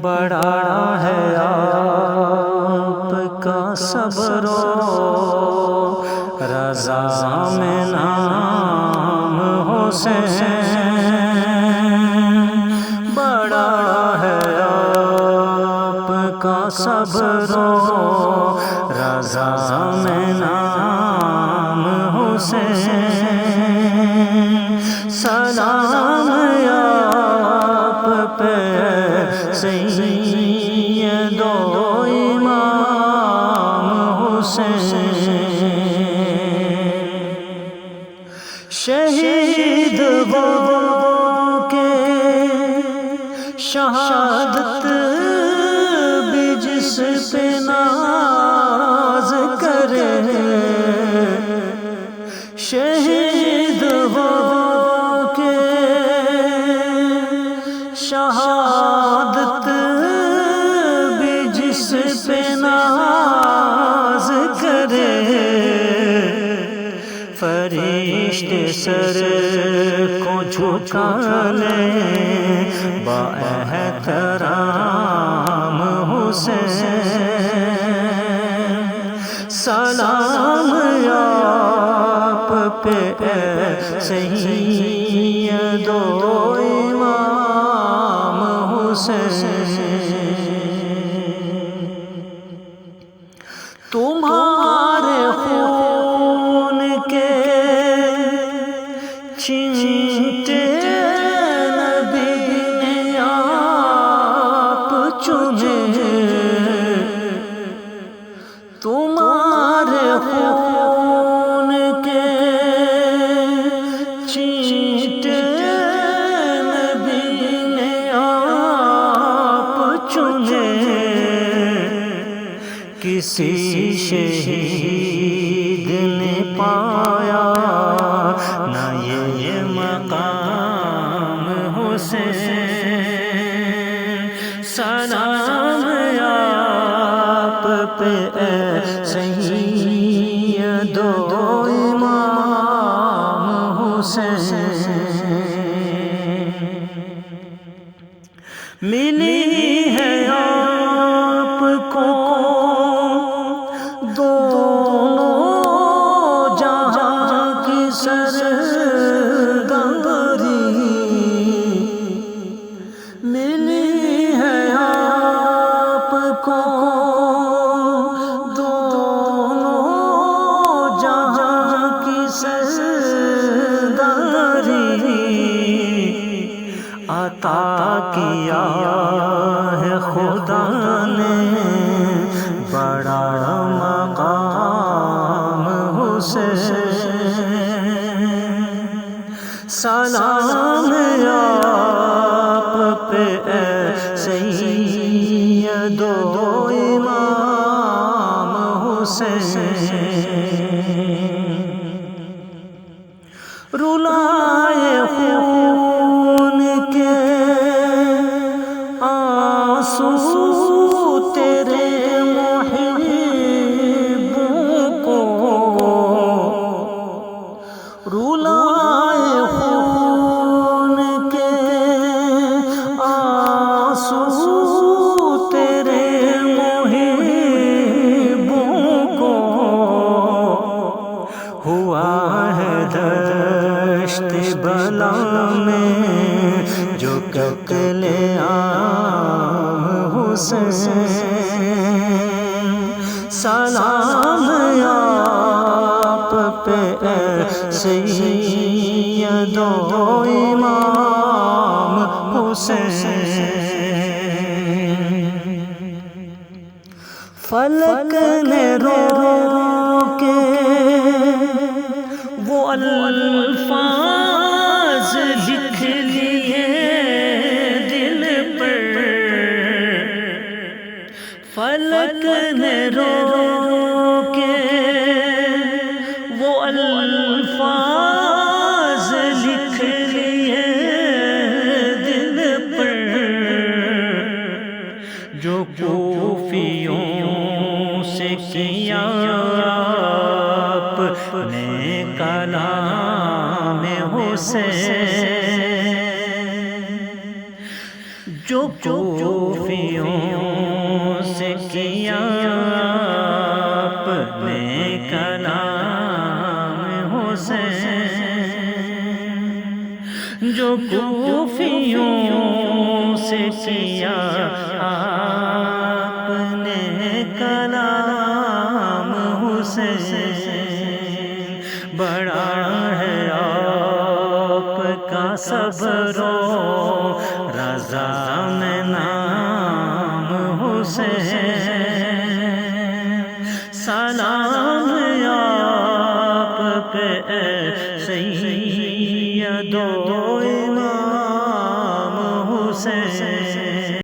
بڑا ہے آپ کا صبر و رضا میں نام حسین، بڑا ہے آپ کا صبر و رضا میں نام حسین، سلام آپ پہ سید و امام حسین، شہید ہو کے شہادت بھی جس پہ ناز کرے، شہید ہو کے شہادت بھی جس پہ ناز کرے، فرشتے سر کو جھکا لیں با احترام حسین، سلام آپ پہ سید و امام حسین، تمہارے خون کے چھینٹے نبی نے آپ چنے، تمہارے خون کے چھینٹے نبی نے آپ چنے، کسی شہید نے پایا نہ یہ مقام حسین، سلام آپ پہ سید و امام حسین، ملی ہے آپ کو دونوں جہاں کی سرداری، ملی ہے آپ کو دونوں جہاں کی سرداری، عطا کیا ہے خدا نے بڑا مقام حسین، سلام آپ پہ سید و امام حسین، رلائے خون کے آنسو تیرے محبوں کو، رلائے خون کے آنسو تیرے محبوں کو، ہوا ہے دشت بلا میں جو قتل عام حسین، سلام آپ پہ سید و امام حسین، فلک نے رو کے وہ الفاظ لکھ لیے دل پر، فلک نے رو کے وہ الفاظ لکھ لیے دل پر، جو کوفیوں سے کیا آپ نے کلام حسین جو کوفیوں سے کیا آپ نے کلام حسین جو کوفیوں سے کیا آپ نے کلام حسین بڑا ہے آپ کا صبر و رضا میں نام حسین